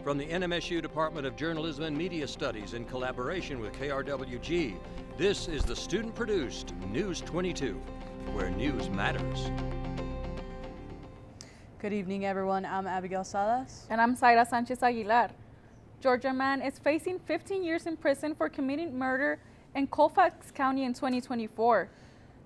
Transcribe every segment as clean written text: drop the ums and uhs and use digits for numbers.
From the NMSU Department of Journalism and Media Studies in collaboration with KRWG, this is the student-produced News 22, where news matters. Good evening, everyone. I'm Abigail Salas. And I'm Zaira Sanchez Aguilar. Georgia man is facing 15 years in prison for committing murder in Colfax County in 2024.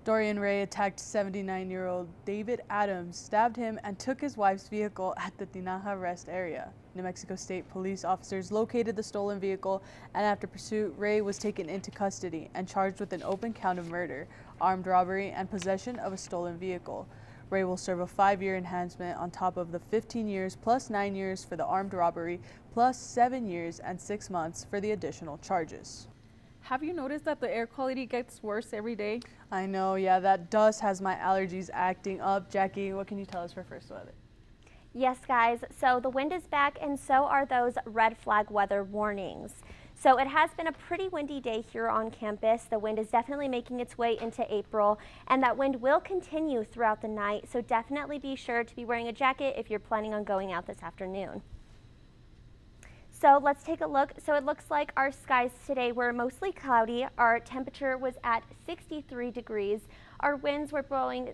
Dorian Ray attacked 79-year-old David Adams, stabbed him, and took his wife's vehicle at the Tinaja rest area. New Mexico State police officers located the stolen vehicle, and after pursuit, Ray was taken into custody and charged with an open count of murder, armed robbery, and possession of a stolen vehicle. Ray will serve a 5-year enhancement on top of the 15 years plus 9 years for the armed robbery, plus 7 years and 6 months for the additional charges. Have you noticed that the air quality gets worse every day? I know, yeah, that dust has my allergies acting up. Jackie, what can you tell us for first weather? Yes, guys, so the wind is back and so are those red flag weather warnings. So it has been a pretty windy day here on campus. The wind is definitely making its way into April, and that wind will continue throughout the night. So definitely be sure to be wearing a jacket if you're planning on going out this afternoon. So let's take a look. So it looks like our skies today were mostly cloudy. Our temperature was at 63 degrees. Our winds were blowing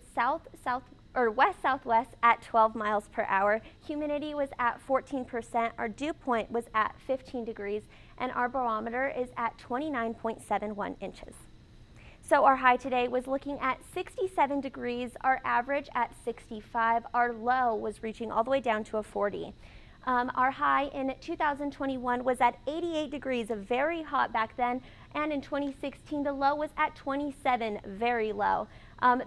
west-southwest at 12 miles per hour. Humidity was at 14%. Our dew point was at 15 degrees, and our barometer is at 29.71 inches. So our high today was looking at 67 degrees, our average at 65. Our low was reaching all the way down to a 40. Our high in 2021 was at 88 degrees, very hot back then, and in 2016 the low was at 27, very low.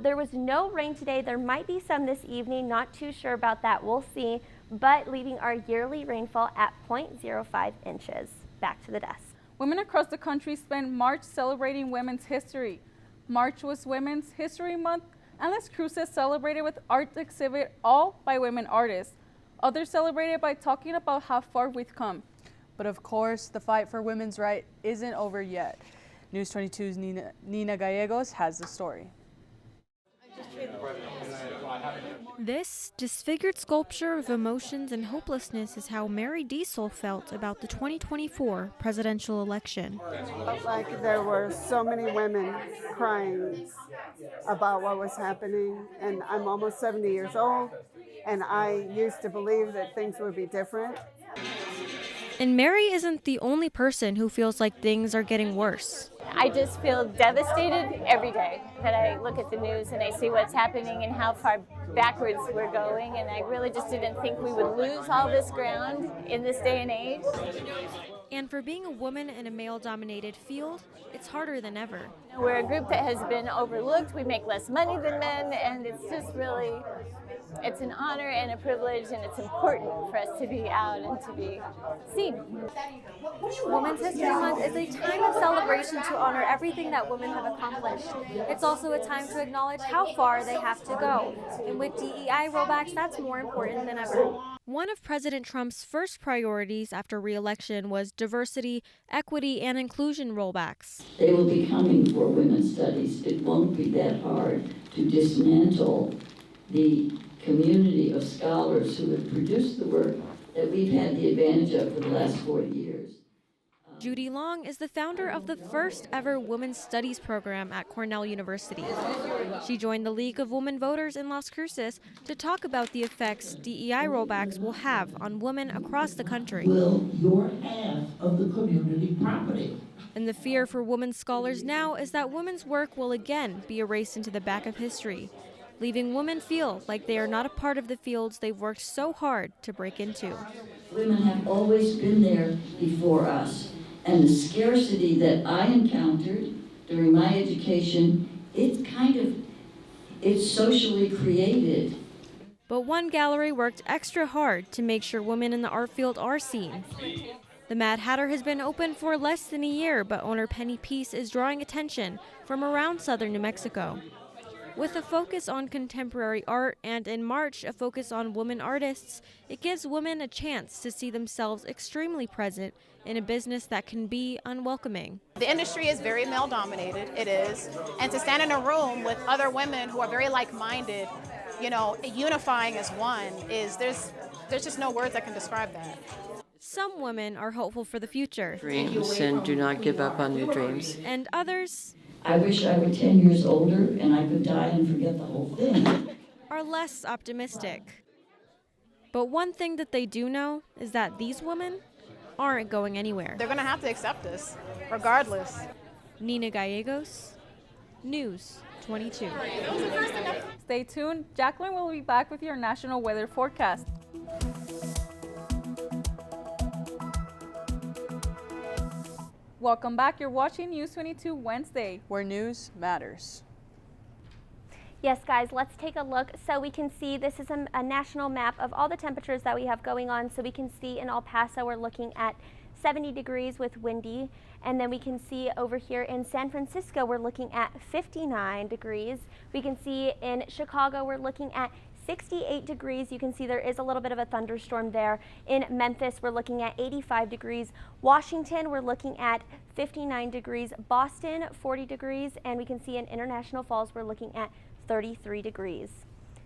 There was no rain today. There might be some this evening, not too sure about that, we'll see, but leaving our yearly rainfall at 0.05 inches. Back to the desk. Women across the country spent March celebrating women's history. March was Women's History Month, and Les Cruces celebrated with art exhibit all by women artists. Others celebrated by talking about how far we've come. But of course, the fight for women's rights isn't over yet. News 22's Nina Gallegos has the story. This disfigured sculpture of emotions and hopelessness is how Mary Diesel felt about the 2024 presidential election. I felt like there were so many women crying about what was happening, and I'm almost 70 years old, and I used to believe that things would be different. And Mary isn't the only person who feels like things are getting worse. I just feel devastated every day that I look at the news and I see what's happening and how far backwards we're going, and I really just didn't think we would lose all this ground in this day and age. And for being a woman in a male-dominated field, it's harder than ever. We're a group that has been overlooked. We make less money than men, and it's just really, it's an honor and a privilege, and it's important for us to be out and to be seen. Women's History Month is a time of celebration to honor everything that women have accomplished. It's also a time to acknowledge how far they have to go. And with DEI rollbacks, that's more important than ever. One of President Trump's first priorities after re-election was diversity, equity, and inclusion rollbacks. They will be coming for women's studies. It won't be that hard to dismantle the community of scholars who have produced the work that we've had the advantage of for the last 40 years. Judy Long is the founder of the first ever Women's Studies program at Cornell University. She joined the League of Women Voters in Las Cruces to talk about the effects DEI rollbacks will have on women across the country. Will your half of the community property? And the fear for women scholars now is that women's work will again be erased into the back of history, leaving women feel like they are not a part of the fields they've worked so hard to break into. Women have always been there before us. And the scarcity that I encountered during my education, it's socially created. But one gallery worked extra hard to make sure women in the art field are seen. The Mad Hatter has been open for less than a year, but owner Penny Peace is drawing attention from around southern New Mexico. With a focus on contemporary art and in March a focus on women artists, it gives women a chance to see themselves extremely present in a business that can be unwelcoming. The industry is very male dominated, it is, and to stand in a room with other women who are very like-minded, you know, unifying as one, there's just no words that can describe that. Some women are hopeful for the future. Dreams and do not give up on your dreams. And others I wish I were 10 years older and I could die and forget the whole thing. are less optimistic. But one thing that they do know is that these women aren't going anywhere. They're going to have to accept this, regardless. Nina Gallegos, News 22. Stay tuned. Jacqueline will be back with your national weather forecast. Welcome back. You're watching News 22 Wednesday, where news matters. Yes, guys, let's take a look. So we can see this is a national map of all the temperatures that we have going on. So we can see in El Paso, we're looking at 70 degrees with windy. And then we can see over here in San Francisco, we're looking at 59 degrees. We can see in Chicago, we're looking at 68 degrees. You can see there is a little bit of a thunderstorm there. In Memphis, we're looking at 85 degrees. Washington, we're looking at 59 degrees. Boston, 40 degrees. And we can see in International Falls, we're looking at 33 degrees.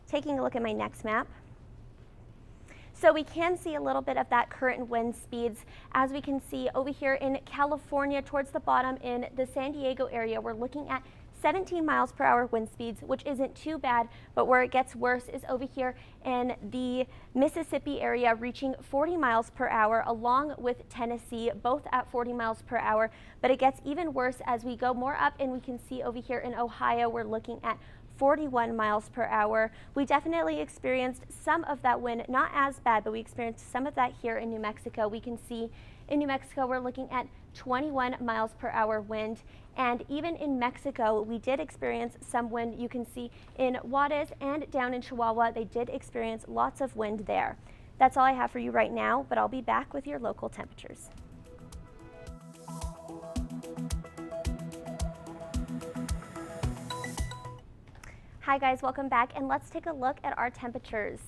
Taking a look at my next map. So we can see a little bit of that current wind speeds. As we can see over here in California towards the bottom in the San Diego area, we're looking at 17 miles per hour wind speeds, which isn't too bad, but where it gets worse is over here in the Mississippi area, reaching 40 miles per hour, along with Tennessee, both at 40 miles per hour. But it gets even worse as we go more up, and we can see over here in Ohio, we're looking at 41 miles per hour. We definitely experienced some of that wind, not as bad, but we experienced some of that here in New Mexico. We can see in New Mexico, we're looking at 21 miles per hour wind. And even in Mexico, we did experience some wind. You can see in Juarez and down in Chihuahua, they did experience lots of wind there. That's all I have for you right now, but I'll be back with your local temperatures. Hi guys, welcome back, and let's take a look at our temperatures.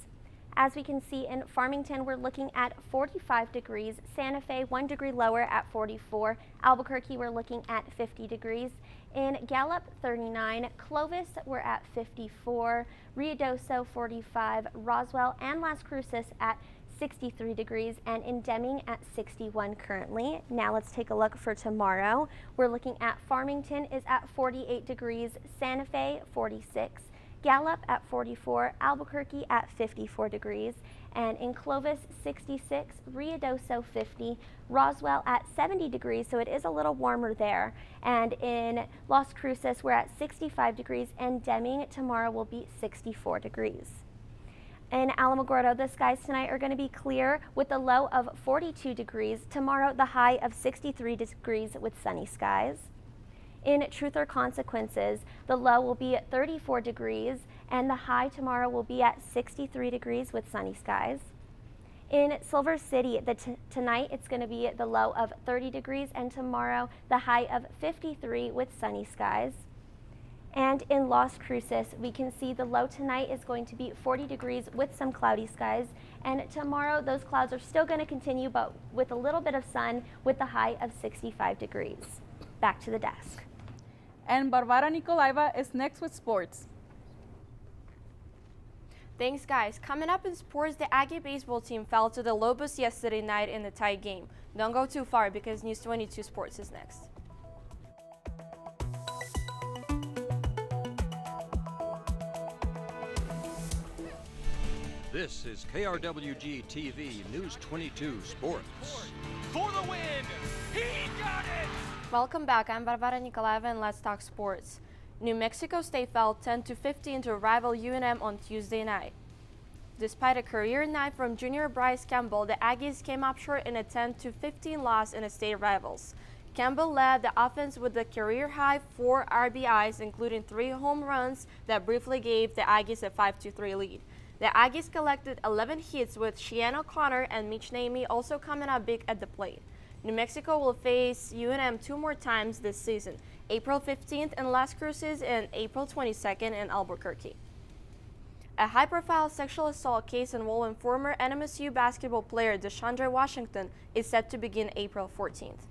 As we can see in Farmington, we're looking at 45 degrees. Santa Fe, 1 degree lower at 44. Albuquerque, we're looking at 50 degrees. In Gallup, 39. Clovis, we're at 54. Ruidoso, 45. Roswell and Las Cruces at 63 degrees, and in Deming at 61 currently. Now let's take a look for tomorrow. We're looking at Farmington is at 48 degrees. Santa Fe, 46. Gallup at 44, Albuquerque at 54 degrees, and in Clovis 66, Ruidoso 50, Roswell at 70 degrees, so it is a little warmer there. And in Las Cruces we're at 65 degrees, and Deming tomorrow will be 64 degrees. In Alamogordo, the skies tonight are going to be clear with a low of 42 degrees. Tomorrow the high of 63 degrees with sunny skies. In Truth or Consequences, the low will be at 34 degrees, and the high tomorrow will be at 63 degrees with sunny skies. In Silver City, tonight it's going to be at the low of 30 degrees, and tomorrow the high of 53 with sunny skies. And in Las Cruces, we can see the low tonight is going to be 40 degrees with some cloudy skies, and tomorrow those clouds are still going to continue, but with a little bit of sun with the high of 65 degrees. Back to the desk. And Barbara Nikolaeva is next with sports. Thanks, guys. Coming up in sports, the Aggie baseball team fell to the Lobos yesterday night in a tight game. Don't go too far because News 22 Sports is next. This is KRWG-TV News 22 Sports. For the win! He got it! Welcome back. I'm Barbara Nikolaeva, and let's talk sports. New Mexico State fell 10-15 to rival UNM on Tuesday night. Despite a career night from junior Bryce Campbell, the Aggies came up short in a 10-15 loss in a state rivals. Campbell led the offense with a career-high 4 RBIs, including 3 home runs that briefly gave the Aggies a 5-3 lead. The Aggies collected 11 hits, with Cheyenne O'Connor and Mitch Namey also coming up big at the plate. New Mexico will face UNM 2 more times this season, April 15th in Las Cruces and April 22nd in Albuquerque. A high-profile sexual assault case involving former NMSU basketball player DeShandre Washington is set to begin April 14th.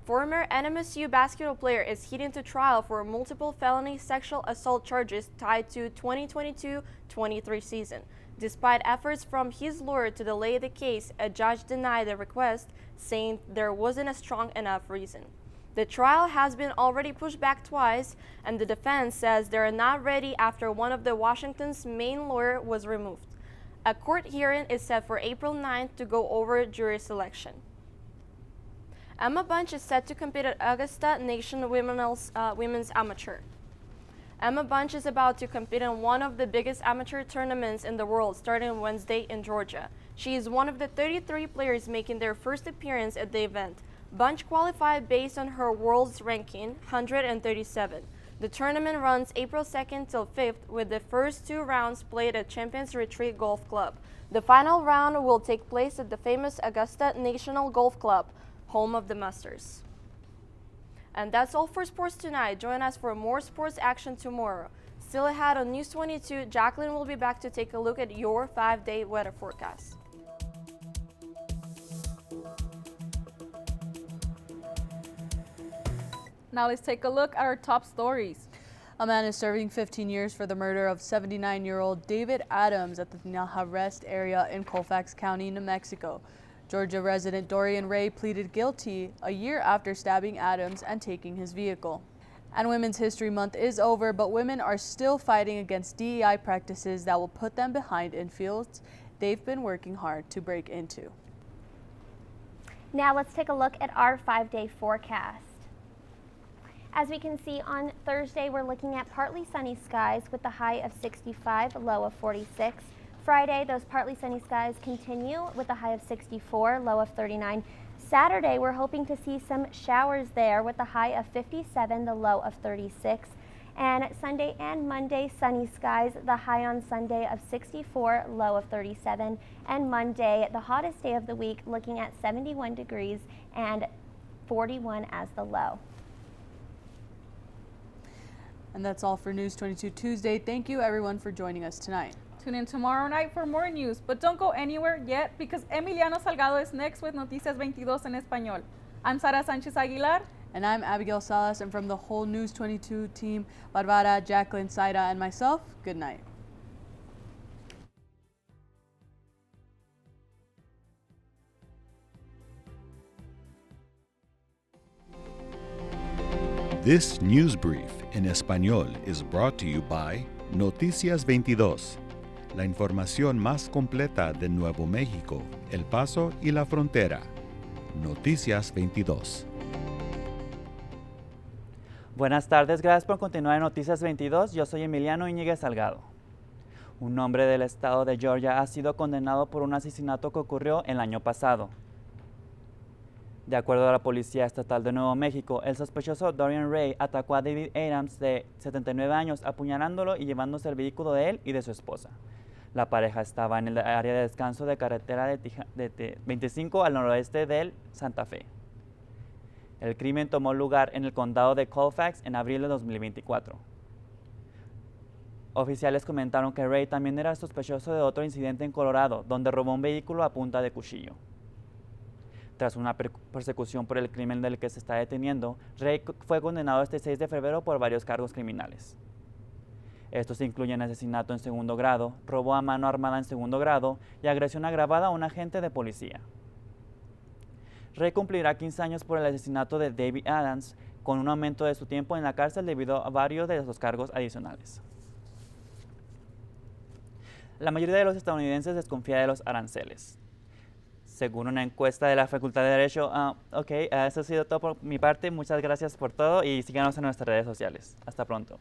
Former NMSU basketball player is heading to trial for multiple felony sexual assault charges tied to 2022-23 season. Despite efforts from his lawyer to delay the case, a judge denied the request, saying there wasn't a strong enough reason. The trial has been already pushed back twice, and the defense says they're not ready after one of the Washington's main lawyer was removed. A court hearing is set for April 9th to go over jury selection. Emma Bunch is set to compete at Augusta National Women's Amateur. Emma Bunch is about to compete in one of the biggest amateur tournaments in the world, starting Wednesday in Georgia. She is one of the 33 players making their first appearance at the event. Bunch qualified based on her world's ranking, 137. The tournament runs April 2nd till 5th, with the first 2 rounds played at Champions Retreat Golf Club. The final round will take place at the famous Augusta National Golf Club, home of the Masters. And that's all for sports tonight. Join us for more sports action tomorrow. Still ahead on News 22, Jacqueline will be back to take a look at your 5-day weather forecast. Now let's take a look at our top stories. A man is serving 15 years for the murder of 79-year-old David Adams at the Tinaja Rest area in Colfax County, New Mexico. Georgia resident Dorian Ray pleaded guilty a year after stabbing Adams and taking his vehicle. And Women's History Month is over, but women are still fighting against DEI practices that will put them behind in fields they've been working hard to break into. Now let's take a look at our 5-day forecast. As we can see, on Thursday, we're looking at partly sunny skies with the high of 65, low of 46. Friday, those partly sunny skies continue with a high of 64, low of 39. Saturday, we're hoping to see some showers there with a high of 57, the low of 36. And Sunday and Monday, sunny skies, the high on Sunday of 64, low of 37. And Monday, the hottest day of the week, looking at 71 degrees and 41 as the low. And that's all for News 22 Tuesday. Thank you everyone for joining us tonight. Tune in tomorrow night for more news, but don't go anywhere yet because Emiliano Salgado is next with Noticias 22 en Español. I'm Sara Sánchez Aguilar. And I'm Abigail Salas, and from the whole News 22 team, Barbara, Jacqueline, Saida, and myself, good night. This news brief en español is brought to you by Noticias 22, la información más completa de Nuevo México, El Paso y la frontera. Noticias 22. Buenas tardes, gracias por continuar en Noticias 22. Yo soy Emiliano Íñiguez Salgado. Un hombre del estado de Georgia ha sido condenado por un asesinato que ocurrió el año pasado. De acuerdo a la Policía Estatal de Nuevo México, el sospechoso Dorian Ray atacó a David Adams, de 79 años, apuñalándolo y llevándose el vehículo de él y de su esposa. La pareja estaba en el área de descanso de carretera de 25 al noroeste de Santa Fe. El crimen tomó lugar en el condado de Colfax en abril de 2024. Oficiales comentaron que Ray también era sospechoso de otro incidente en Colorado, donde robó un vehículo a punta de cuchillo. Tras una persecución por el crimen del que se está deteniendo, Ray fue condenado este 6 de febrero por varios cargos criminales. Estos incluyen asesinato en segundo grado, robo a mano armada en segundo grado y agresión agravada a un agente de policía. Ray cumplirá 15 años por el asesinato de David Adams, con un aumento de su tiempo en la cárcel debido a varios de los cargos adicionales. La mayoría de los estadounidenses desconfía de los aranceles. Según una encuesta de la Facultad de Derecho, eso ha sido todo por mi parte. Muchas gracias por todo y síganos en nuestras redes sociales. Hasta pronto.